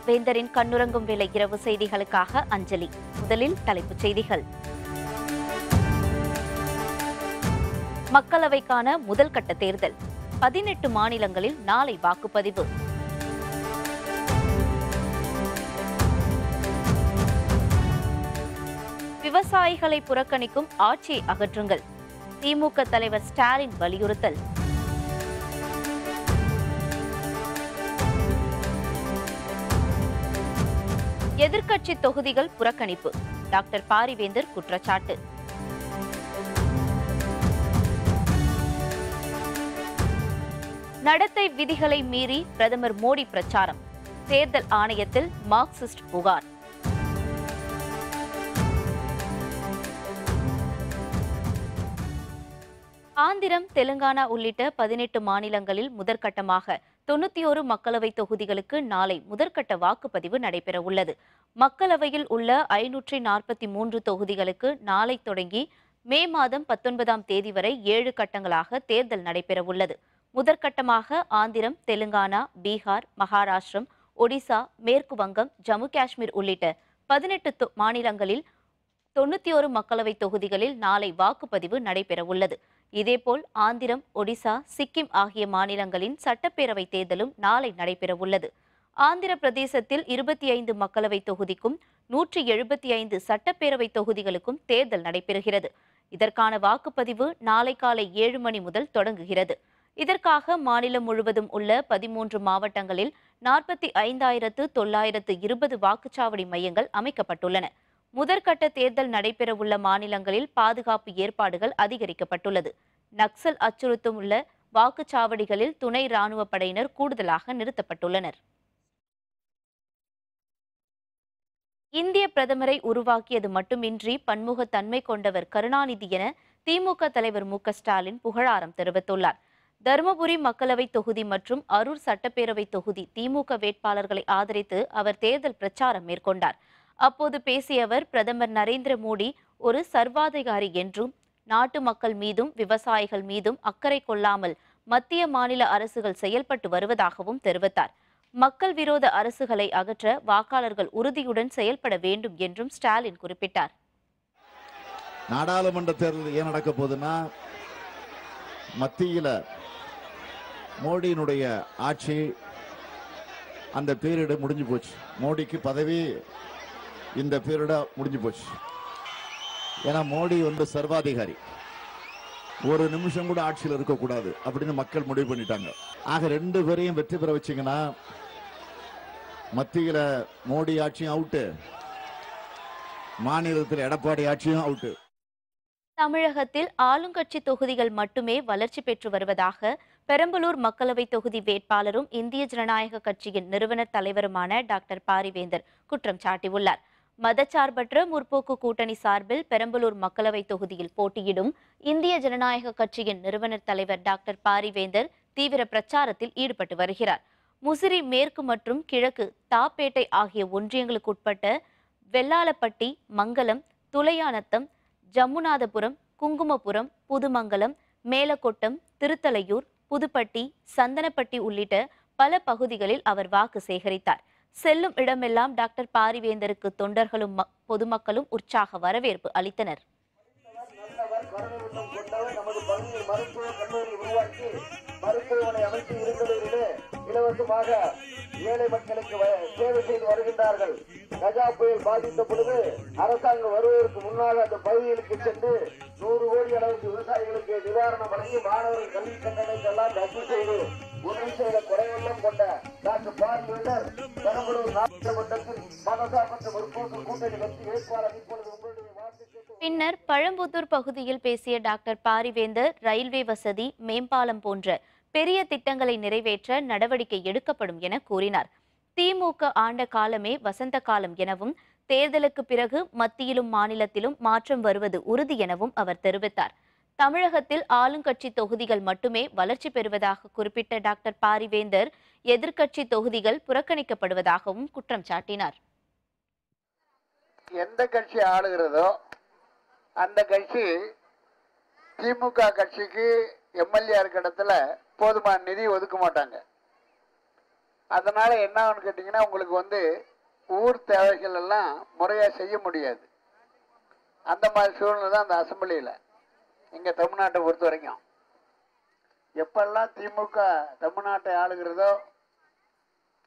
வேந்தரின் கண்ணுறங்கும் வேளை இரவு செய்திகளுக்காக அஞ்சலி. முதலில் தலைப்புச் செய்திகள். மக்களவைக்கான முதல் கட்ட தேர்தல். 18 மாநிலங்களில் நாளை வாக்குப்பதிவு. விவசாயிகளை புறக்கணிக்கும் ஆட்சியை அகற்றுங்கள். திமுக தலைவர் ஸ்டாலின் வலியுறுத்தல். எதிர்க்கட்சி தொகுதிகள் புறக்கணிப்பு. டாக்டர் பாரிவேந்தர் குற்றச்சாட்டு. நடத்தை விதிகளை மீறி பிரதமர் மோடி பிரச்சாரம். தேர்தல் ஆணையத்தில் மார்க்சிஸ்ட் புகார். ஆந்திரம், தெலுங்கானா உள்ளிட்ட 18 மாநிலங்களில் முதற்கட்டமாக 91 மக்களவை தொகுதிகளுக்கு நாளை முதற்கட்ட வாக்குப்பதிவு நடைபெற உள்ளது. மக்களவையில் உள்ள 543 தொகுதிகளுக்கு நாளை தொடங்கி மே மாதம் 19ஆம் தேதி வரை 7 கட்டங்களாக தேர்தல் நடைபெற உள்ளது. முதற்கட்டமாக ஆந்திரம், தெலுங்கானா, பீகார், மகாராஷ்டிரம், ஒடிசா, மேற்கு வங்கம், ஜம்மு காஷ்மீர் உள்ளிட்ட 18 மாநிலங்களில் 91 மக்களவை தொகுதிகளில் நாளை வாக்குப்பதிவு நடைபெற உள்ளது. இதேபோல் ஆந்திரம், ஒடிசா, சிக்கிம் ஆகிய மாநிலங்களின் சட்டப்பேரவை தேர்தலும் நாளை நடைபெற உள்ளது. ஆந்திர பிரதேசத்தில் 25 மக்களவை தொகுதிக்கும் 175 சட்டப்பேரவை தொகுதிகளுக்கும் தேர்தல் நடைபெறுகிறது. இதற்கான வாக்குப்பதிவு நாளை காலை 7 மணி முதல் தொடங்குகிறது. இதற்காக மாநிலம் முழுவதும் உள்ள 13 மாவட்டங்களில் 45,920 வாக்குச்சாவடி மையங்கள் அமைக்கப்பட்டுள்ளன. முதற்கட்ட தேர்தல் நடைபெறவுள்ள மாநிலங்களில் பாதுகாப்பு ஏற்பாடுகள் அதிகரிக்கப்பட்டுள்ளது. நக்சல் அச்சுறுத்தும் உள்ள வாக்குச்சாவடிகளில் துணை ராணுவ படையினர் கூடுதலாக நிறுத்தப்பட்டுள்ளனர். இந்திய பிரதமரை உருவாக்கியது மட்டுமின்றி பன்முகத்தன்மை கொண்டவர் கருணாநிதி என திமுக தலைவர் மு.க.ஸ்டாலின் புகழாரம் தெரிவித்துள்ளார். தருமபுரி மக்களவை தொகுதி மற்றும் அரூர் சட்டப்பேரவை தொகுதி திமுக வேட்பாளர்களை ஆதரித்து அவர் தேர்தல் பிரச்சாரம் மேற்கொண்டார். அப்போது பேசிய அவர், பிரதமர் நரேந்திர மோடி ஒரு சர்வாதிகாரி என்றும் நாட்டு மக்கள் மீதும் விவசாயிகள் மீதும் அக்கறை கொள்ளாமல் மத்திய மாநில அரசுகள் செயல்பட்டு வருவதாகவும் தெரிவித்தார். மக்கள் விரோத அரசுகளை அகற்ற வாக்காளர்கள் உறுதியுடன் செயல்பட வேண்டும் என்றும் ஸ்டாலின் குறிப்பிட்டார். நாடாளுமன்ற தேர்தல் ஏன் நடக்க போகுதுன்னா, மத்தியில மோடியினுடைய ஆட்சி அந்த பீரியடு முடிஞ்சு போச்சு. மோடிக்கு பதவி இந்த பீரியட முடிஞ்சு போச்சு. ஏன்னா மோடி சர்வாதிகாரி, ஒரு நிமிஷம் கூட ஆட்சியில் இருக்கக்கூடாது அப்படின்னு மக்கள் முடிவு பண்ணிட்டாங்க. ஆக 2 பேரையும் வெற்றி பெற வச்சீங்கன்னா மத்தியில மோடி ஆட்சியும் அவுட்டு, மாநிலத்தில் எடப்பாடி ஆட்சியும் அவுட்டு. தமிழகத்தில் ஆளுங்கட்சி தொகுதிகள் மட்டுமே வளர்ச்சி பெற்று வருவதாக பெரம்பலூர் மக்களவை தொகுதி வேட்பாளரும் இந்திய ஜனநாயக கட்சியின் நிறுவனர் தலைவருமான டாக்டர் பாரிவேந்தர் குற்றம் சாட்டியுள்ளார். மதச்சார்பற்ற முற்போக்கு கூட்டணி சார்பில் பெரம்பலூர் மக்களவை தொகுதியில் போட்டியிடும் இந்திய ஜனநாயக கட்சியின் நிறுவனர் தலைவர் டாக்டர் பாரிவேந்தர் தீவிர பிரச்சாரத்தில் ஈடுபட்டு வருகிறார். முசிறி மேற்கு மற்றும் கிழக்கு தாப்பேட்டை ஆகிய ஒன்றியங்களுக்குட்பட்ட வெள்ளாளப்பட்டி, மங்கலம், துளையானத்தம், ஜம்முநாதபுரம், குங்குமபுரம், புதுமங்கலம், மேலக்கொட்டம், திருத்தலையூர், புதுப்பட்டி, சந்தனப்பட்டி உள்ளிட்ட பல பகுதிகளில் அவர் வாக்கு சேகரித்தார். செல்லும் இடமெல்லாம் டாக்டர் பாரிவேந்தருக்கு தொண்டர்களும் பொதுமக்களும் உற்சாக வரவேற்பு அளித்தனர். இலவசமாக ஏழை மக்களுக்கு சேவை செய்து வருகின்றார்கள். கஜா புயல் பாதித்த பொழுது அரசாங்கம் வருவதற்கு முன்னாக அந்த பகுதிகளுக்கு சென்று 100 கோடி அளவுக்கு விவசாயிகளுக்கு நிவாரணம் வழங்கி மாணவர்கள் கல்வி கட்டணத்தை எல்லாம் ரத்து செய்து உதவி செய்த குறைவெல்லாம் கொண்ட டாக்டர் பாரிவேந்தர் பெரம்பலூர் நாடாளுமன்றத்தில் மதசார்பற்ற முற்போக்கு கூட்டணி வெற்றி வேட்பாளர். இப்பொழுது உங்களுடைய வார்த்தை. பின்னர் பழம்புத்தூர் பகுதியில் பேசிய டாக்டர் பாரிவேந்தர், ரயில்வே வசதி, மேம்பாலம் போன்ற பெரிய திட்டங்களை நிறைவேற்ற நடவடிக்கை எடுக்கப்படும் என கூறினார். திமுக ஆண்ட காலமே வசந்த காலம் எனவும் தேர்தலுக்கு பிறகு மத்தியிலும் மாநிலத்திலும் மாற்றம் வருவது உறுதி எனவும் அவர் தெரிவித்தார். தமிழகத்தில் ஆளுங்கட்சி தொகுதிகள் மட்டுமே வளர்ச்சி பெறுவதாக குறிப்பிட்ட டாக்டர் பாரிவேந்தர் எதிர்க்கட்சி தொகுதிகள் புறக்கணிக்கப்படுவதாகவும் குற்றம் சாட்டினார். எந்த கட்சி ஆளுகிறதோ அந்த கட்சி திமுக கட்சிக்கு எம்எல்ஏ இருக்க இடத்துல போதுமான நிதி ஒதுக்க மாட்டாங்க. அதனால என்ன ஆகும்னு கேட்டிங்கன்னா, உங்களுக்கு வந்து ஊர் தேவைகள் எல்லாம் முறையாக செய்ய முடியாது. அந்த மாதிரி சூழ்நிலை தான் அந்த அசெம்பிளியில் இங்கே தமிழ்நாட்டை பொறுத்த வரைக்கும். எப்பெல்லாம் திமுக தமிழ்நாட்டை ஆளுகிறதோ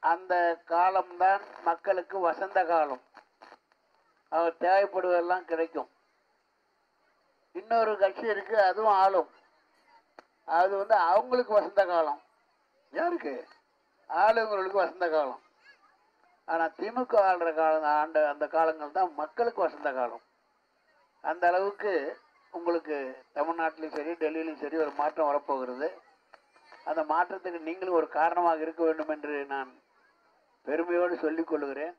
அந்த காலம்தான் மக்களுக்கு வசந்த காலம். அவர் தேவைப்படுவதெல்லாம் கிடைக்கும். இன்னொரு கட்சி இருக்கு, அதுவும் ஆளும். அது வந்து அவங்களுக்கு வசந்த காலம். யாருக்கு? ஆளுங்களுக்கு வசந்த காலம். ஆனால் திமுக ஆளுற காலம் அந்த காலங்கள் தான் மக்களுக்கு வசந்த காலம். அந்த அளவுக்கு உங்களுக்கு தமிழ்நாட்டிலையும் சரி டெல்லியிலையும் சரி ஒரு மாற்றம் வரப்போகிறது. அந்த மாற்றத்துக்கு நீங்களும் ஒரு காரணமாக இருக்க வேண்டும் என்று நான் பெருமையோடு சொல்லிக் கொள்கிறேன்.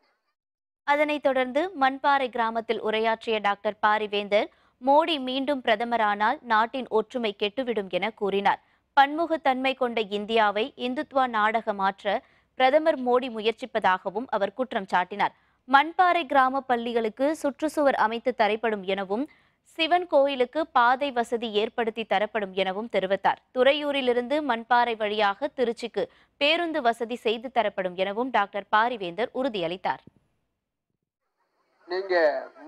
அதனைத் தொடர்ந்து மண்பாறை கிராமத்தில் உரையாற்றிய டாக்டர் பாரிவேந்தர், மோடி மீண்டும் பிரதமரானால் நாட்டின் ஒற்றுமை கெட்டுவிடும் என கூறினார். பன்முகத்தன்மை கொண்ட இந்தியாவை இந்துத்வா நாடாக மாற்ற பிரதமர் மோடி முயற்சிப்பதாகவும் அவர் குற்றம் சாட்டினார். மண்பாறை கிராம பள்ளிகளுக்கு சுற்றுச்சுவர் அமைத்து தரப்படும் எனவும், சிவன் கோயிலுக்கு பாதை வசதி ஏற்படுத்தி தரப்படும் எனவும் தெரிவித்தார். துறையூரிலிருந்து மண்பாறை வழியாக திருச்சிக்கு பேருந்து வசதி செய்து தரப்படும் எனவும் டாக்டர் பாரிவேந்தர் உறுதியளித்தார். நீங்க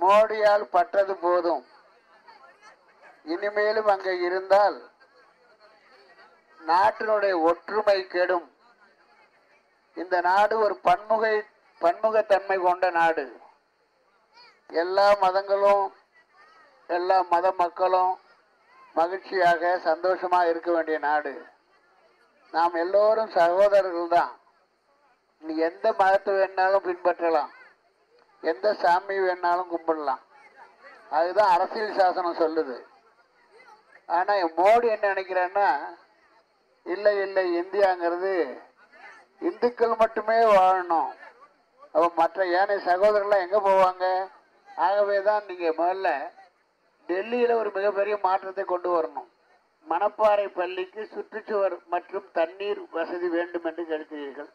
மோடியால் பற்றது போதும், இனிமேலும் அங்க இருந்தால் நாட்டினுடைய ஒற்றுமை கெடும். இந்த நாடு ஒரு பன்முகத்தன்மை கொண்ட நாடு. எல்லா மதங்களும் எல்லா மத மக்களும் மகிழ்ச்சியாக சந்தோஷமாக இருக்க வேண்டிய நாடு. நாம் எல்லோரும் சகோதரர்கள் தான். நீ எந்த மதத்தை வேணாலும் பின்பற்றலாம், எந்த சாமி வேணாலும் கும்பிடலாம். அதுதான் அரசியல் சாசனம் சொல்லுது. ஆனால் மோடி என்ன நினைக்கிறான்னா, இல்லை இல்லை இந்தியாங்கிறது இந்துக்கள் மட்டுமே வாழணும், அப்போ மற்ற ஏனைய சகோதரர்லாம் எங்கே போவாங்க? ஆகவே தான் நீங்கள் முதல்ல டெல்லியில் ஒரு மிகப்பெரிய மாற்றத்தை கொண்டு வரணும். மணப்பாறை பள்ளிக்கு சுற்றுச்சுவர் மற்றும் தண்ணீர் வசதி வேண்டும் என்று கேட்கிறீர்கள்.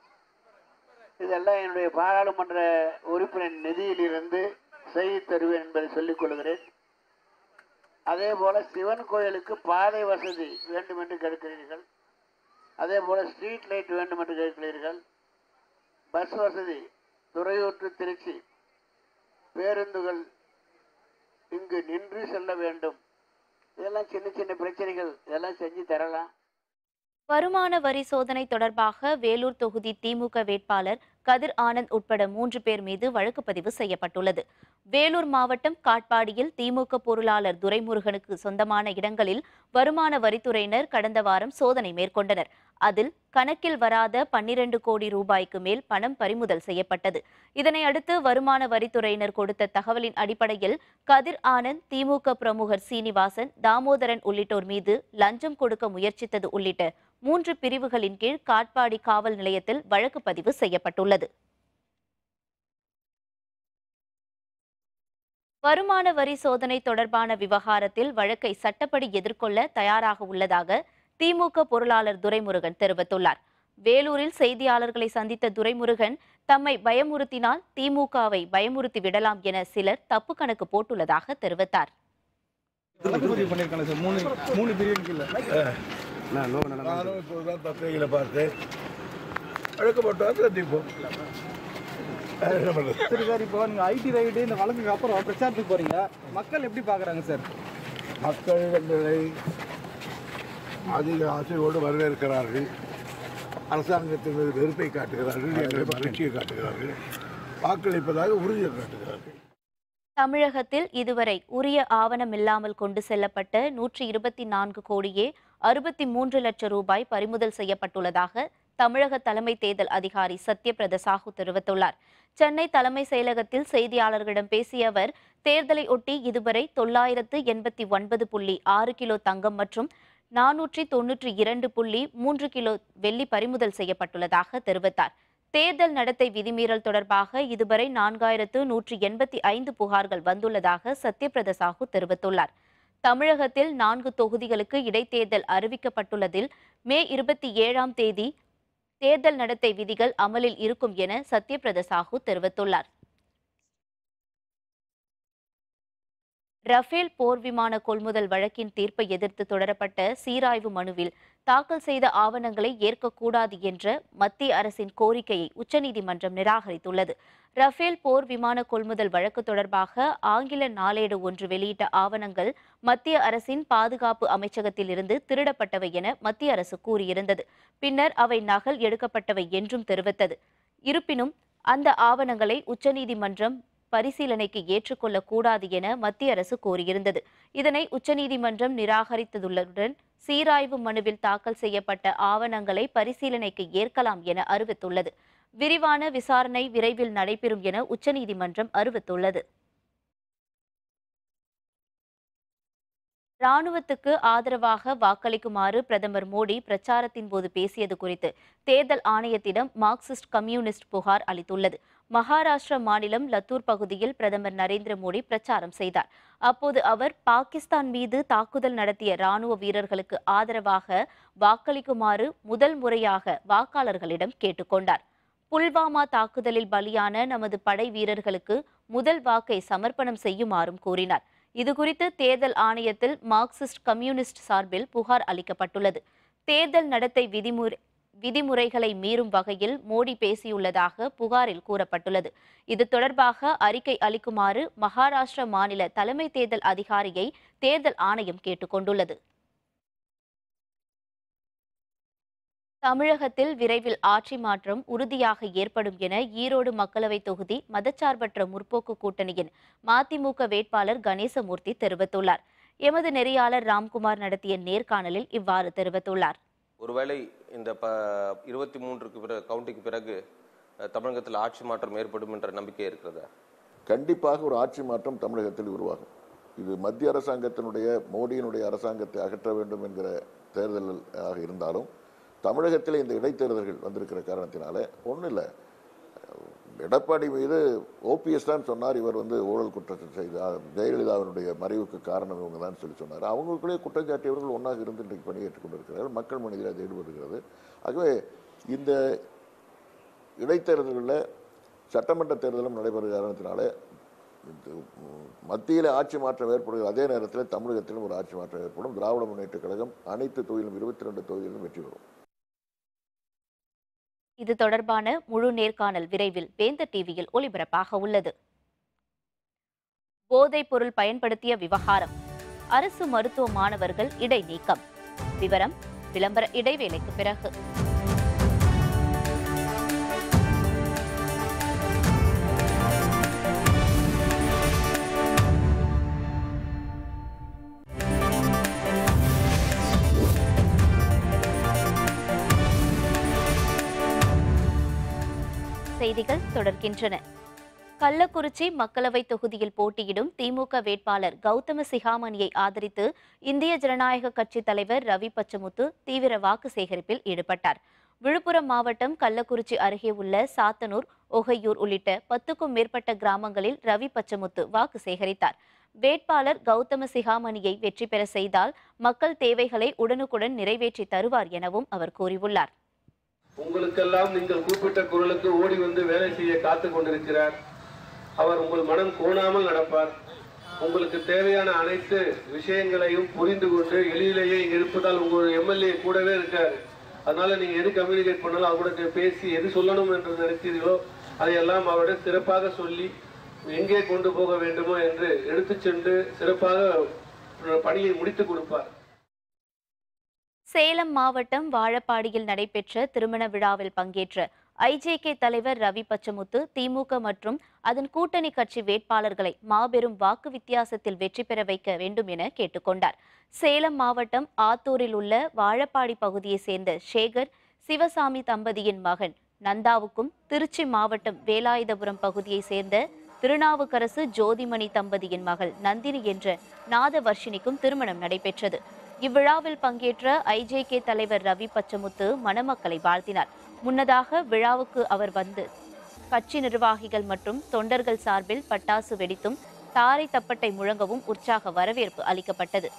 இதெல்லாம் என்னுடைய பாராளுமன்ற உறுப்பினர் நிதியிலிருந்து செய்து தருவேன் என்பதை சொல்லிக் கொள்கிறேன். அதே போல சிவன் கோயிலுக்கு பாதை வசதி வேண்டும் என்று கேட்கிறீர்கள். அதே போல ஸ்ட்ரீட் லைட் வேண்டும் என்று கேட்கிறீர்கள். பஸ் வசதி துறையூர் டு திருச்சி பேருந்துகள் இங்கு நின்று செல்ல வேண்டும். இதெல்லாம் சின்ன சின்ன பிரச்சனைகள், இதெல்லாம் செஞ்சு தரலாம். வருமான வரி சோதனை தொடர்பாக வேலூர் தொகுதி திமுக வேட்பாளர் கதிர் ஆனந்த் உட்பட 3 பேர் மீது வழக்கு பதிவு செய்யப்பட்டுள்ளது. வேலூர் மாவட்டம் காட்பாடியில் திமுக பொருளாளர் துரைமுருகனுக்கு சொந்தமான இடங்களில் வருமான வரித்துறையினர் கடந்த வாரம் சோதனை மேற்கொண்டனர். அதில் கணக்கில் வராத 12 கோடி ரூபாய்க்கு மேல் பணம் பறிமுதல் செய்யப்பட்டது. இதனை அடுத்து வருமான வரித்துறையினர் கொடுத்த தகவலின் அடிப்படையில் கதிர் ஆனந்த், திமுக பிரமுகர் சீனிவாசன், தாமோதரன் உள்ளிட்டோர் மீது லஞ்சம் கொடுக்க முயற்சித்தது உள்ளிட்ட 3 பிரிவுகளின் கீழ் காட்பாடி காவல் நிலையத்தில் வழக்கு பதிவு செய்யப்பட்டுள்ளது. வருமான வரி சோதனை தொடர்பான விவகாரத்தில் வழக்கை சட்டப்படி எதிர்கொள்ள தயாராக உள்ளதாக திமுக பொருளாளர் துரைமுருகன் தெரிவித்துள்ளார். வேலூரில் செய்தியாளர்களை சந்தித்த துரைமுருகன், தம்மை பயமுறுத்தினால் திமுகவை பயமுறுத்தி விடலாம் என சிலர் தப்பு கணக்கு போட்டுள்ளதாக தெரிவித்தார். சரி சார், இப்போ நீங்கள் ஐடி ரைடு இந்த வழக்குக்கு அப்புறம் பிரச்சாரத்துக்கு போகிறீங்க, மக்கள் எப்படி பார்க்குறாங்க சார்? மக்கள் எங்களை அதிக ஆசையோடு வரவேற்கிறார்கள். அரசாங்கத்தின் மீது வெறுப்பை காட்டுகிறார்கள், எங்களை மகிழ்ச்சியை காட்டுகிறார்கள், வாக்களிப்பதாக உறுதியை காட்டுகிறார்கள். தமிழகத்தில் இதுவரை உரிய ஆவணம் இல்லாமல் கொண்டு செல்லப்பட்ட 124 கோடியே 63 லட்சம் ரூபாய் பறிமுதல் செய்யப்பட்டுள்ளதாக தமிழக தலைமை தேர்தல் அதிகாரி சத்யபிரத சாஹூ தெரிவித்துள்ளார். சென்னை தலைமை செயலகத்தில் செய்தியாளர்களிடம் பேசிய அவர், தேர்தலை ஒட்டி இதுவரை 989.6 கிலோ தங்கம் மற்றும் 492.3 கிலோ வெள்ளி பறிமுதல் செய்யப்பட்டுள்ளதாக தெரிவித்தார். தேர்தல் நடத்தை விதிமீறல் தொடர்பாக இதுவரை 4185 புகார்கள் வந்துள்ளதாக சத்யபிரத சாஹூ தெரிவித்துள்ளார். தமிழகத்தில் 4 தொகுதிகளுக்கு இடைத்தேர்தல் அறிவிக்கப்பட்டுள்ளதில் மே 27ஆம் தேதி தேர்தல் நடத்தை விதிகள் அமலில் இருக்கும் என சத்யபிரத சாஹூ தெரிவித்துள்ளார். ரஃபேல் போர் விமான கொள்முதல் வழக்கின் தீர்ப்பை எதிர்த்து தொடரப்பட்ட சீராய்வு மனுவில் தாக்கல் செய்த ஆவணங்களை ஏற்கக்கூடாது என்ற மத்திய அரசின் கோரிக்கையை உச்சநீதிமன்றம் நிராகரித்துள்ளது. ரஃபேல் போர் விமான கொள்முதல் வழக்கு தொடர்பாக ஆங்கில நாளேடு ஒன்று வெளியிட்ட ஆவணங்கள் மத்திய அரசின் பாதுகாப்பு அமைச்சகத்திலிருந்து திருடப்பட்டவை என மத்திய அரசு கூறியிருந்தது. பின்னர் அவை நகல் எடுக்கப்பட்டவை என்றும் தெரிவித்தது. இருப்பினும் அந்த ஆவணங்களை உச்சநீதிமன்றம் பரிசீலனைக்கு ஏற்றுக்கொள்ளக்கூடாது என மத்திய அரசு கோரியிருந்தது. இதனை உச்சநீதிமன்றம் நிராகரித்ததுடன் சீராய்வு மனுவில் தாக்கல் செய்யப்பட்ட ஆவணங்களை பரிசீலனைக்கு ஏற்கலாம் என அறிவித்துள்ளது. விரிவான விசாரணை விரைவில் நடைபெறும் என உச்சநீதிமன்றம் அறிவித்துள்ளது. ராணுவத்துக்கு ஆதரவாக வாக்களிக்குமாறு பிரதமர் மோடி பிரச்சாரத்தின் போது பேசியது குறித்து தேர்தல் ஆணையத்திடம் மார்க்சிஸ்ட் கம்யூனிஸ்ட் புகார் அளித்துள்ளது. மகாராஷ்டிரா மாநிலம் லத்தூர் பகுதியில் பிரதமர் நரேந்திர மோடி பிரச்சாரம் செய்தார். அப்போது அவர் பாகிஸ்தான் மீது தாக்குதல் நடத்திய ராணுவ வீரர்களுக்கு ஆதரவாக வாக்களிக்குமாறு முதல் முறையாக வாக்காளர்களிடம் கேட்டுக்கொண்டார். புல்வாமா தாக்குதலில் பலியான நமது படை வீரர்களுக்கு முதல் வாக்கை சமர்ப்பணம் செய்யுமாறும் கூறினார். இதுகுறித்து தேர்தல் ஆணையத்தில் மார்க்சிஸ்ட் கம்யூனிஸ்ட் சார்பில் புகார் அளிக்கப்பட்டுள்ளது. தேர்தல் நடத்தை விதிமுறைகளை மீறும் வகையில் மோடி பேசியுள்ளதாக புகாரில் கூறப்பட்டுள்ளது. இது தொடர்பாக அறிக்கை அளிக்குமாறு மகாராஷ்டிரா மாநில தலைமை தேர்தல் அதிகாரியை தேர்தல் ஆணையம் கேட்டுக்கொண்டுள்ளது. தமிழகத்தில் விரைவில் ஆட்சி மாற்றம் உறுதியாக ஏற்படும் என ஈரோடு மக்களவைத் தொகுதி மதச்சார்பற்ற முற்போக்கு கூட்டணியின் மதிமுக வேட்பாளர் கணேசமூர்த்தி தெரிவித்துள்ளார். எமது நெறியாளர் ராம்குமார் நடத்திய நேர்காணலில் இவ்வாறு தெரிவித்துள்ளார். ஒருவேளை இந்த 23 கவுண்டிக்கு பிறகு தமிழகத்தில் ஆட்சி மாற்றம் ஏற்படும் என்ற நம்பிக்கை இருக்கிறதா? கண்டிப்பாக ஒரு ஆட்சி மாற்றம் தமிழகத்தில் உருவாகும். இது மத்திய அரசாங்கத்தினுடைய மோடியினுடைய அரசாங்கத்தை அகற்ற வேண்டும் என்கிற தேர்தலாக இருந்தாலும் தமிழகத்தில் இந்த இடைத்தேர்தல்கள் வந்திருக்கிற காரணத்தினால ஒன்றும் இல்லை. எடப்பாடி மீது ஓபிஎஸ் தான் சொன்னார், இவர் ஊழல் குற்றச்சாட்டு செய்தார், ஜெயலலிதாவினுடைய மறைவுக்கு காரணம் இவங்க தான் சொன்னார். அவங்களுக்குள்ளேயே குற்றச்சாட்டியவர்கள் ஒன்றாக இருந்து இன்றைக்கு பணியேற்றுக் கொண்டிருக்கிறார்கள். மக்கள் மனதில் அது ஈடுபடுகிறது. ஆகவே இந்த இடைத்தேர்தல்களில் சட்டமன்ற தேர்தலும் நடைபெறுகிற காரணத்தினால மத்தியில் ஆட்சி மாற்றம் ஏற்படுகிற அதே நேரத்தில் தமிழகத்திலும் ஒரு ஆட்சி மாற்றம் ஏற்படும். திராவிட முன்னேற்ற கழகம் அனைத்து தொகுதியிலும் 22 தொகுதிகளிலும் வெற்றி பெறும். இது தொடர்பான முழு நேர்காணல் விரைவில் வேந்தர் டிவியில் ஒளிபரப்பாக உள்ளது. போதைப் பொருள் பயன்படுத்திய விவகாரம், அரசு மருத்துவ மாணவர்கள் இடைநீக்கம். விவரம் விளம்பர இடைவேளைக்கு பிறகு. செய்திகள் தொடர்கின்றன. கள்ளக்குறிச்சி மக்களவை தொகுதியில் போட்டியிடும் திமுக வேட்பாளர் கௌதம சிகாமணியை ஆதரித்து இந்திய ஜனநாயக கட்சி தலைவர் ரவி பச்சமுத்து தீவிர வாக்கு சேகரிப்பில் ஈடுபட்டார். விழுப்புரம் மாவட்டம் கள்ளக்குறிச்சி அருகே உள்ள சாத்தனூர், ஒகையூர் உள்ளிட்ட 10க்கும் மேற்பட்ட கிராமங்களில் ரவி பச்சமுத்து வாக்கு சேகரித்தார். வேட்பாளர் கௌதம சிகாமணியை வெற்றி பெற செய்தால் மக்கள் தேவைகளை உடனுக்குடன் நிறைவேற்றி தருவார் எனவும் அவர் கூறியுள்ளார். உங்களுக்கெல்லாம் நீங்கள் கூப்பிட்ட குரலுக்கு ஓடி வந்து வேலை செய்ய காத்து கொண்டிருக்கிறார். அவர் உங்கள் மனம் கோணாமல் நடப்பார். உங்களுக்கு தேவையான அனைத்து விஷயங்களையும் புரிந்து கொண்டு எளிதிலேயே இங்க இருப்பதால் உங்கள் எம்எல்ஏ கூடவே இருக்காரு. அதனால நீங்க எது கம்யூனிகேட் பண்ணாலும் அவரோட பேசி எது சொல்லணும் என்று நினைத்தீர்களோ அதையெல்லாம் அவரிடம் சிறப்பாக சொல்லி எங்கே கொண்டு போக வேண்டுமோ என்று எடுத்து சென்று சிறப்பாக பணியை முடித்துக் கொடுப்பார். சேலம் மாவட்டம் வாழப்பாடியில் நடைபெற்ற திருமண விழாவில் பங்கேற்ற ஐஜேகே தலைவர் ரவி பச்சமுத்து திமுக மற்றும் அதன் கூட்டணி கட்சி வேட்பாளர்களை மாபெரும் வாக்கு வித்தியாசத்தில் வெற்றி பெற வைக்க வேண்டும் என கேட்டுக்கொண்டார். சேலம் மாவட்டம் ஆத்தூரில் உள்ள வாழப்பாடி பகுதியை சேர்ந்த சேகர் சிவசாமி தம்பதியின் மகன் நந்தாவுக்கும் திருச்சி மாவட்டம் வேலாயுதபுரம் பகுதியை சேர்ந்த திருநாவுக்கரசு ஜோதிமணி தம்பதியின் மகள் நந்தினி என்ற நாதவர்ஷினிக்கும் திருமணம் நடைபெற்றது. இவ்விழாவில் பங்கேற்ற ஐஜேகே தலைவர் ரவி பச்சமுத்து மணமக்களை வாழ்த்தினார். முன்னதாக விழாவுக்கு அவர் வந்து கட்சி நிர்வாகிகள் மற்றும் தொண்டர்கள் சார்பில் பட்டாசு வெடித்தும் தாரை தப்பட்டை முழங்கவும் உற்சாக வரவேற்பு அளிக்கப்பட்டது.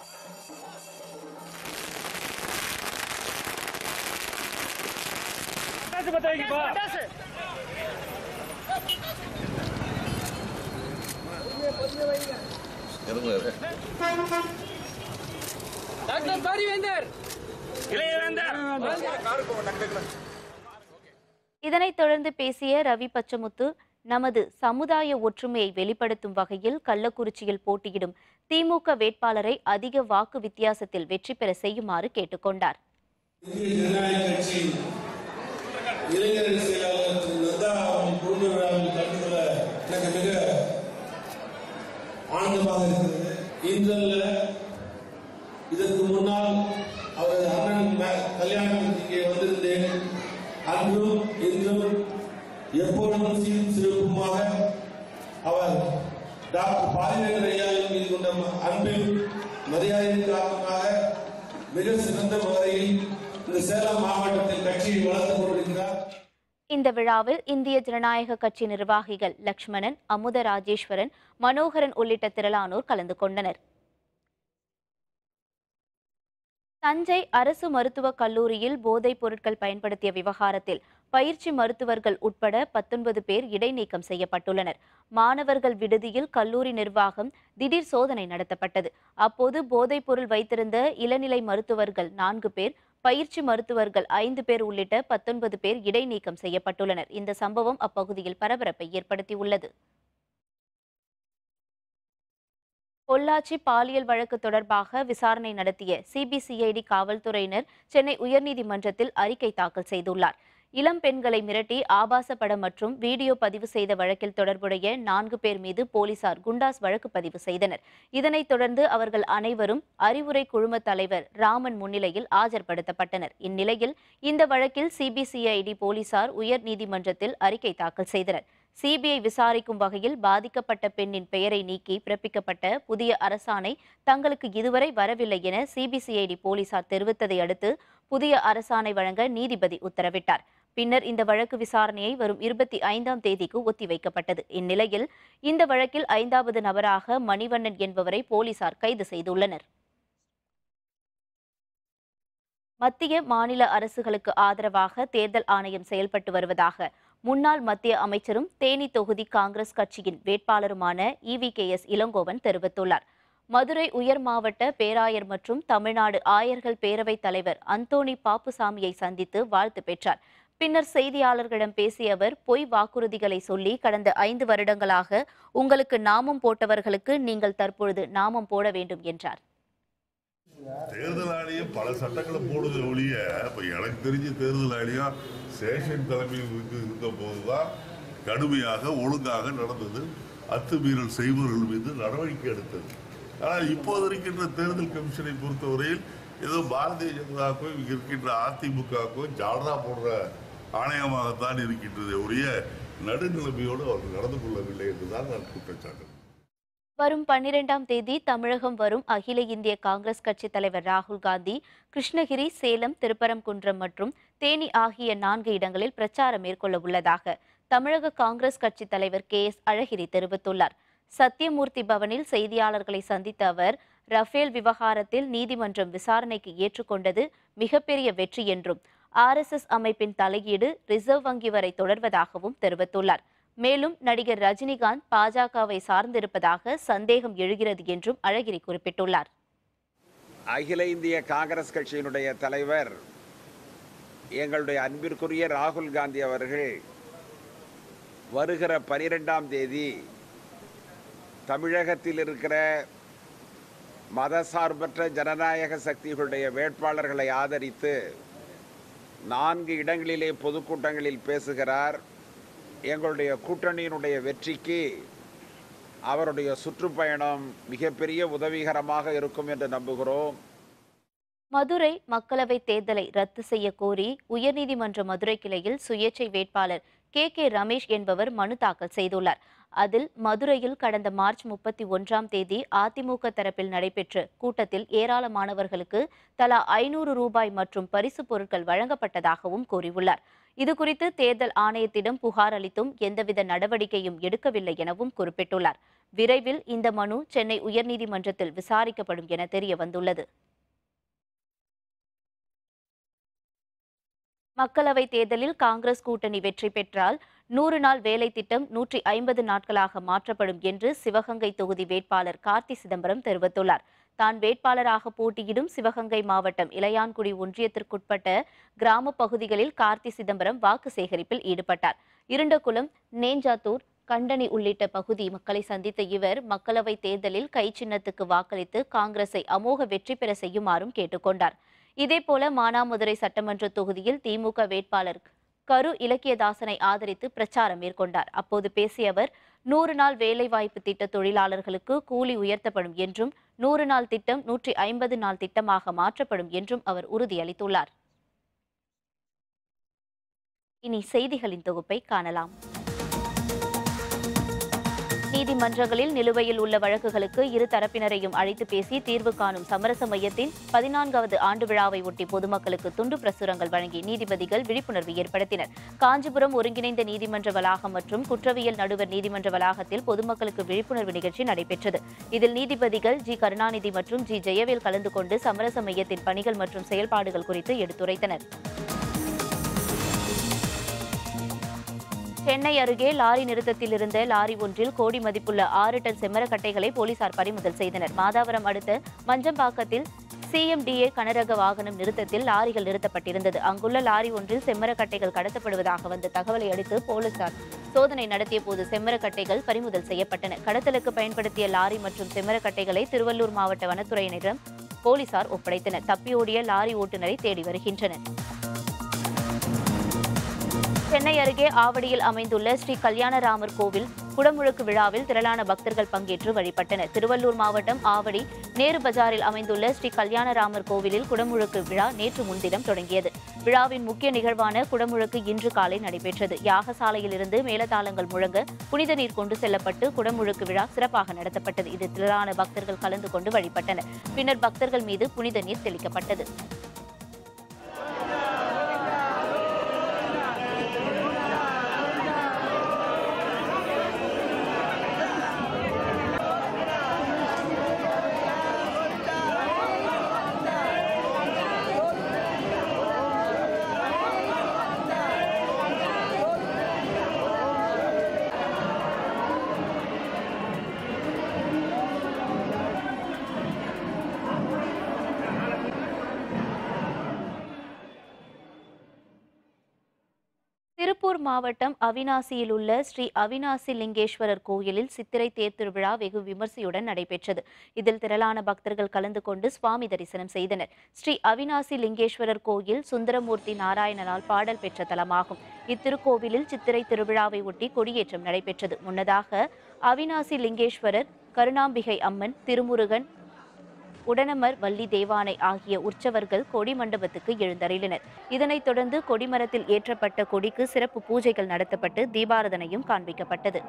இதனைத் தொடர்ந்து பேசிய ரவி பச்சமுத்து, நமது சமுதாய ஒற்றுமையை வெளிப்படுத்தும் வகையில் கள்ளக்குறிச்சியில் போட்டியிடும் திமுக வேட்பாளரை அதிக வாக்கு வித்தியாசத்தில் வெற்றி பெற செய்யுமாறு கேட்டுக்கொண்டார். இந்திய ஜனநாயக கட்சியின் இளைஞர் செயலாளர் திரு நந்தா அவர்கள் குடும்ப விழாவில் கலந்து கொள்ள எனக்கு மிக ஆனந்தமாக இருக்கிறது. இன்றல்ல, இதற்கு முன்னால் அவரது அண்ணன் கல்யாணத்துக்கு இங்கே வந்திருந்தேன். அன்றும் இன்றும் எப்பொழுதும் சீரும் சிறப்புமாக அவர் டாக்டர் பாரிவேந்தர் ஐயாவின் மீது கொண்ட அன்பின் மரியாதையின் காரணமாக மிக சிறந்த முறையில் இந்த சேலம் மாவட்டத்தில் கட்சியை வளர்த்துக் கொண்டிருக்கிறார். இந்த விழாவில் இந்திய ஜனநாயக கட்சி நிர்வாகிகள் லட்சுமணன், அமுத ராஜேஸ்வரன், மனோகரன் உள்ளிட்ட திரளானோர் கலந்து கொண்டனர். தஞ்சை அரசு மருத்துவக் கல்லூரியில் போதைப் பொருட்கள் பயன்படுத்திய விவகாரத்தில் பயிற்சி மருத்துவர்கள் உட்பட 19 பேர் இடைநீக்கம் செய்யப்பட்டுள்ளனர். மாணவர்கள் விடுதியில் கல்லூரி நிர்வாகம் திடீர் சோதனை நடத்தப்பட்டது. அப்போது போதைப் பொருள் வைத்திருந்த இளநிலை மருத்துவர்கள் 4 பேர், பயிற்சி மருத்துவர்கள் 5 பேர் உள்ளிட்ட 19 பேர் இடைநீக்கம் செய்யப்பட்டுள்ளனர். இந்த சம்பவம் அப்பகுதியில் பரபரப்பை ஏற்படுத்தியுள்ளது. பொள்ளாச்சி பாலியல் வழக்கு தொடர்பாக விசாரணை நடத்திய சிபிசிஐடி காவல்துறையினர் சென்னை உயர்நீதிமன்றத்தில் அறிக்கை தாக்கல் செய்துள்ளார். இளம் பெண்களை மிரட்டி ஆபாச படம் மற்றும் வீடியோ பதிவு செய்த வழக்கில் தொடர்புடைய 4 பேர் மீது போலீசார் குண்டாஸ் வழக்கு பதிவு செய்தனர். இதனைத் தொடர்ந்து அவர்கள் அனைவரும் அறிவுரை குழும தலைவர் ராமன் முன்னிலையில் ஆஜர்படுத்தப்பட்டனர். இந்நிலையில் இந்த வழக்கில் சிபிசிஐடி போலீசார் உயர்நீதிமன்றத்தில் அறிக்கை தாக்கல் செய்தனர். சிபிஐ விசாரிக்கும் வகையில் பாதிக்கப்பட்ட பெண்ணின் பெயரை நீக்கி பிறப்பிக்கப்பட்ட புதிய அரசாணை தங்களுக்கு இதுவரை வரவில்லை என சிபிசிஐடி போலீசார் தெரிவித்ததை அடுத்து புதிய அரசாணை வழங்க நீதிபதி உத்தரவிட்டார். பின்னர் இந்த வழக்கு விசாரணையை வரும் 25ஆம் தேதிக்கு ஒத்திவைக்கப்பட்டது. இந்நிலையில் இந்த வழக்கில் 5வது நபராக மணிவண்ணன் என்பவரை போலீசார் கைது செய்துள்ளனர். மத்திய மாநில அரசுகளுக்கு ஆதரவாக தேர்தல் ஆணையம் செயல்பட்டு வருவதாக முன்னாள் மத்திய அமைச்சரும் தேனி தொகுதி காங்கிரஸ் கட்சியின் வேட்பாளருமான EVKS இளங்கோவன் தெரிவித்துள்ளார். மதுரை உயர் மாவட்ட பேராயர் மற்றும் தமிழ்நாடு ஆயர்கள் பேரவைத் தலைவர் அந்தோணி பாப்புசாமியை சந்தித்து வாழ்த்து பெற்றார். பின்னர் செய்தியாளர்களிடம் பேசிய அவர், பொய் வாக்குறுதிகளை சொல்லி கடந்த 5 வருடங்களாக உங்களுக்கு நாமம் போட்டவர்களுக்கு நீங்கள் தற்பொழுது நாமம் போட வேண்டும் என்றார். தேர்தல் ஆணையம் பல சட்டங்களை போடுகிற ஒழிய இப்ப எனக்கு தெரிஞ்ச தேர்தல் ஆணையம் சேஷன் தலைமையில் இருந்த போதுதான் கடுமையாக ஒழுங்காக நடந்தது. அத்துமீறல் செய்பவர்கள் மீது நடவடிக்கை எடுத்தது. ஆனால் இப்போது இருக்கின்ற தேர்தல் கமிஷனை பொறுத்தவரையில் ஏதோ பாரதிய ஜனதாக்கோ இங்க இருக்கின்ற அதிமுகக்கோ ஜாலரா போடுற ஆணையமாகத்தான் இருக்கின்றது ஒழிய நடுநிலைமையோடு அவர்கள் நடந்து கொள்ளவில்லை என்றுதான் நான் குற்றச்சாட்டு. வரும் 12ஆம் தேதி தமிழகம் வரும் அகில இந்திய காங்கிரஸ் கட்சி தலைவர் ராகுல் காந்தி கிருஷ்ணகிரி, சேலம், திருப்பரங்குன்றம் மற்றும் தேனி ஆகிய 4 இடங்களில் பிரச்சாரம் மேற்கொள்ள உள்ளதாக தமிழக காங்கிரஸ் கட்சி தலைவர் KS அழகிரி தெரிவித்துள்ளார். சத்தியமூர்த்தி பவனில் செய்தியாளர்களை சந்தித்த அவர், ரஃபேல் விவகாரத்தில் நீதிமன்றம் விசாரணைக்கு ஏற்றுக்கொண்டது மிகப்பெரிய வெற்றி என்றும் RSS அமைப்பின் தலையீடு ரிசர்வ் வங்கி வரை தொடர்வதாகவும் தெரிவித்துள்ளார். மேலும் நடிகர் ரஜினிகாந்த் பாஜகவை சார்ந்திருப்பதாக சந்தேகம் எழுகிறது என்றும் அழகிரி குறிப்பிட்டுள்ளார். அகில இந்திய காங்கிரஸ் கட்சியினுடைய தலைவர் எங்களுடைய அன்பிற்குரிய ராகுல் காந்தி அவர்கள் வருகிற 12ஆம் தேதி தமிழகத்தில் இருக்கிற மதசார்பற்ற ஜனநாயக சக்திகளுடைய வேட்பாளர்களை ஆதரித்து 4 இடங்களிலே பொதுக்கூட்டங்களில் பேசுகிறார். எங்களுடைய கூட்டணியினுடைய வெற்றிக்கு அவருடைய சுற்றுப்பயணம் மிகப்பெரிய உதவிகரமாக இருக்கும் என்று நம்புகிறோம். மதுரை மக்களவைத் தேர்தலை ரத்து செய்ய கோரி உயர்நீதிமன்ற மதுரை கிளையில் சுயேட்சை வேட்பாளர் KK ரமேஷ் என்பவர் மனு தாக்கல் செய்துள்ளார். அதில் மதுரையில் கடந்த மார்ச் 31ஆம் தேதி அதிமுக தரப்பில் நடைபெற்ற கூட்டத்தில் ஏராளமானவர்களுக்கு தலா 500 ரூபாய் மற்றும் பரிசு பொருட்கள் வழங்கப்பட்டதாகவும் கூறியுள்ளார். இதுகுறித்து தேர்தல் ஆணையத்திடம் புகார் அளித்தும் எந்தவித நடவடிக்கையும் எடுக்கவில்லை எனவும் குறிப்பிட்டுள்ளார். விரைவில் இந்த மனு சென்னை உயர்நீதிமன்றத்தில் விசாரிக்கப்படும் என தெரிய வந்துள்ளது. மக்களவைத் தேர்தலில் காங்கிரஸ் கூட்டணி வெற்றி பெற்றால் 100 நாள் வேலை திட்டம் 150 நாட்களாக மாற்றப்படும் என்று சிவகங்கை தொகுதி வேட்பாளர் கார்த்தி சிதம்பரம் தெரிவித்துள்ளார். தான் வேட்பாளராக போட்டியிடும் சிவகங்கை மாவட்டம் இளையான்குடி ஒன்றியத்திற்குட்பட்ட கிராம பகுதிகளில் கார்த்தி சிதம்பரம் வாக்கு சேகரிப்பில் ஈடுபட்டார். இருண்டகுளம், நேஞ்சாத்தூர், கண்டனி உள்ளிட்ட பகுதி மக்களை சந்தித்த இவர் மக்களவை தேர்தலில் கை சின்னத்துக்கு வாக்களித்து காங்கிரஸை அமோக வெற்றி பெற செய்யுமாறும் கேட்டுக்கொண்டார். இதேபோல மானாமதுரை சட்டமன்ற தொகுதியில் திமுக வேட்பாளர் கரு இலக்கியதாசனை ஆதரித்து பிரச்சாரம் மேற்கொண்டார். அப்போது பேசிய அவர் 100 நாள் வேலைவாய்ப்பு திட்ட தொழிலாளர்களுக்கு கூலி உயர்த்தப்படும் என்றும் 100 நாள் திட்டம் 150 நாள் திட்டமாக மாற்றப்படும் என்றும் அவர் உறுதியளித்துள்ளார். இனி செய்திகளின் தொகுப்பை காணலாம். நீதிமன்றங்களில் நிலுவையில் உள்ள வழக்குகளுக்கு இரு தரப்பினரையும் அழைத்து பேசி தீர்வு காணும் சமரச மையத்தின் 14வது ஆண்டு விழாவை ஒட்டி பொதுமக்களுக்கு துண்டு பிரசுரங்கள் வழங்கி நீதிபதிகள் விழிப்புணர்வு ஏற்படுத்தினர். காஞ்சிபுரம் ஒருங்கிணைந்த நீதிமன்ற வளாகம் மற்றும் குற்றவியல் நடுவர் நீதிமன்ற வளாகத்தில் பொதுமக்களுக்கு விழிப்புணர்வு நிகழ்ச்சி நடைபெற்றது. இதில் நீதிபதிகள் ஜி கருணாநிதி மற்றும் ஜி ஜெயவேல் கலந்து கொண்டு சமரச மையத்தின் பணிகள் மற்றும் செயல்பாடுகள் குறித்து எடுத்துரைத்தனர். சென்னை அருகே லாரி நிறுத்தத்தில் இருந்த லாரி ஒன்றில் கோடி மதிப்புள்ள 6 டன் செம்மரக்கட்டைகளை போலீசார் பறிமுதல் செய்தனர். மாதாவரம் அடுத்த மஞ்சம்பாக்கத்தில் CMDA கனரக வாகனம் நிறுத்தத்தில் லாரிகள் நிறுத்தப்பட்டிருந்தது. அங்குள்ள லாரி ஒன்றில் செம்மரக்கட்டைகள் கடத்தப்படுவதாக வந்த தகவலை அடுத்து போலீசார் சோதனை நடத்திய போது செம்மரக்கட்டைகள் பறிமுதல் செய்யப்பட்டன. கடத்தலுக்கு பயன்படுத்திய லாரி மற்றும் செம்மரக்கட்டைகளை திருவள்ளூர் மாவட்ட வனத்துறையினரிடம் போலீசார் ஒப்படைத்தனர். தப்பியோடிய லாரி ஓட்டுநரை தேடி வருகின்றனர். சென்னை அருகே ஆவடியில் அமைந்துள்ள ஸ்ரீ கல்யாணராமர் கோவில் குடமுழுக்கு விழாவில் திரளான பக்தர்கள் பங்கேற்று வழிபட்டனர். திருவள்ளூர் மாவட்டம் ஆவடி நேரு பஜாரில் அமைந்துள்ள ஸ்ரீ கல்யாணராமர் கோவிலில் குடமுழுக்கு விழா நேற்று முன்தினம் தொடங்கியது. விழாவின் முக்கிய நிகழ்வான குடமுழுக்கு இன்று காலை நடைபெற்றது. யாகசாலையில் இருந்து மேளதாளங்கள் முழங்க புனித நீர் கொண்டு செல்லப்பட்டு குடமுழுக்கு விழா சிறப்பாக நடத்தப்பட்டது. இதில் திரளான பக்தர்கள் கலந்து கொண்டு வழிபட்டனர். பின்னர் பக்தர்கள் மீது புனித நீர் தெளிக்கப்பட்டது. திருப்பூர் மாவட்டம் அவிநாசியில் உள்ள ஸ்ரீ அவிநாசி லிங்கேஸ்வரர் கோயிலில் சித்திரை தேர் திருவிழா வெகு விமர்சையுடன் நடைபெற்றது. இதில் திரளான பக்தர்கள் கலந்து கொண்டு சுவாமி தரிசனம் செய்தனர். ஸ்ரீ அவிநாசி லிங்கேஸ்வரர் கோயில் சுந்தரமூர்த்தி நாராயணனால் பாடல் பெற்ற தலமாகும். இத்திருக்கோவிலில் சித்திரை திருவிழாவை ஒட்டி கொடியேற்றம் நடைபெற்றது. முன்னதாக அவிநாசி லிங்கேஸ்வரர், கருணாம்பிகை அம்மன், திருமுருகன், உடனமர், வள்ளி தேவானை ஆகிய உற்சவர்கள் கொடி மண்டபத்துக்கு எழுந்தருளினர். இதனைத் தொடர்ந்து கொடிமரத்தில் ஏற்றப்பட்ட கொடிக்கு சிறப்பு பூஜைகள் நடத்தப்பட்டு தீபாராதனையும் காண்பிக்கப்பட்டது.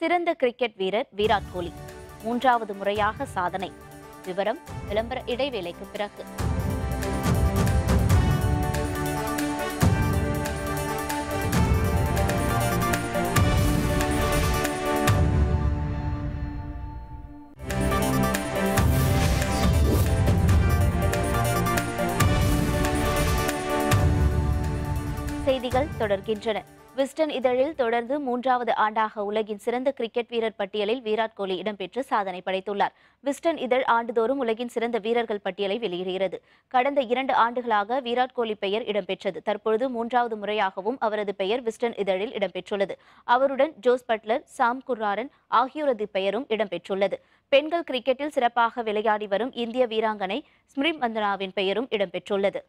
சிறந்த கிரிக்கெட் வீரர் விராட் கோலி 3வது முறையாக சாதனை. விவரம் விளம்பர இடைவேளைக்கு பிறகு. செய்திகள் தொடர்கின்றன. விஸ்டன் இதழில் தொடர்ந்து 3வது ஆண்டாக உலகின் சிறந்த கிரிக்கெட் வீரர் பட்டியலில் விராட் கோலி இடம்பெற்று சாதனை படைத்துள்ளார். விஸ்டன் இதழ் ஆண்டுதோறும் உலகின் சிறந்த வீரர்கள் பட்டியலை வெளியிடுகிறது. கடந்த 2 ஆண்டுகளாக விராட் கோலி பெயர் இடம்பெற்றது. தற்பொழுது 3வது முறையாகவும் அவரது பெயர் விஸ்டன் இதழில் இடம்பெற்றுள்ளது. அவருடன் ஜோஸ் பட்லர், சாம் குர்ராரன் ஆகியோரது பெயரும் இடம்பெற்றுள்ளது. பெண்கள் கிரிக்கெட்டில் சிறப்பாக விளையாடி வரும் இந்திய வீராங்கனை ஸ்மிருதி மந்தனாவின் பெயரும் இடம்பெற்றுள்ளது.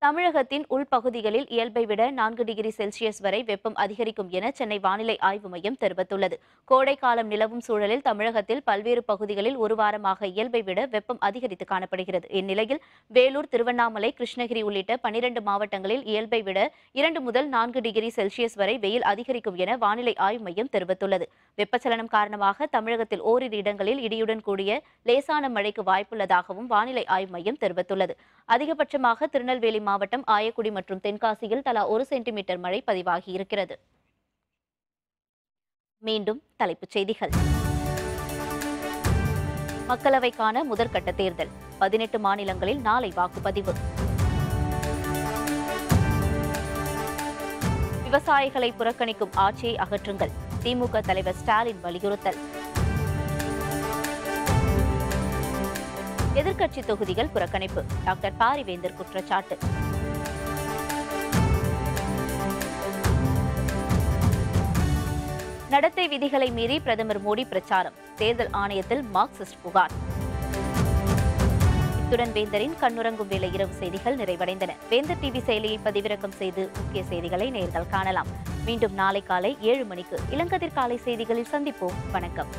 தமிழகத்தின் உள்பகுதிகளில் இயல்பை விட 4 டிகிரி செல்சியஸ் வரை வெப்பம் அதிகரிக்கும் என சென்னை வானிலை ஆய்வு மையம் தெரிவித்துள்ளது. கோடை காலம் நிலவும் சூழலில் தமிழகத்தில் பல்வேறு பகுதிகளில் ஒரு வாரமாக இயல்பை விட வெப்பம் அதிகரித்து காணப்படுகிறது. இந்நிலையில் வேலூர், திருவண்ணாமலை, கிருஷ்ணகிரி உள்ளிட்ட 12 மாவட்டங்களில் இயல்பை விட 2 முதல் 4 டிகிரி செல்சியஸ் வரை வெயில் அதிகரிக்கும் என வானிலை ஆய்வு மையம் தெரிவித்துள்ளது. வெப்பச்சலனம் காரணமாக தமிழகத்தில் ஓரிரு இடங்களில் இடியுடன் கூடிய லேசான மழைக்கு வாய்ப்புள்ளதாகவும் வானிலை ஆய்வு மையம் தெரிவித்துள்ளது. அதிகபட்சமாக திருநெல்வேலி மாவட்டம் ஆயக்குடி மற்றும் தென்காசியில் தலா 1 சென்டிமீட்டர் மழை பதிவாகியிருக்கிறது. மீண்டும் தலைப்புச் செய்திகள். மக்களவைக்கான முதற்கட்ட தேர்தல் 18 மாநிலங்களில் நாளை வாக்குப்பதிவு. விவசாயிகளை புறக்கணிக்கும் ஆட்சியை அகற்றுங்கள், திமுக தலைவர் ஸ்டாலின் வலியுறுத்தல். எதிர்க்கட்சி தொகுதிகள் புறக்கணிப்பு, டாக்டர் பாரிவேந்தர் குற்றச்சாட்டு. நடத்தை விதிகளை மீறி பிரதமர் மோடி பிரச்சாரம், தேர்தல் ஆணையத்தில் மார்க்சிஸ்ட் புகார். இத்துடன் வேந்தரின் கண்ணுறங்கும் வேளை இரவு செய்திகள் நிறைவடைந்தன. வேந்தர் டிவி செயலியை பதிவிறக்கம் செய்து முக்கிய செய்திகளை நேயர்கள் காணலாம். மீண்டும் நாளை காலை 7 மணிக்கு இளங்கதிர் காலை செய்திகளில் சந்திப்போம். வணக்கம்.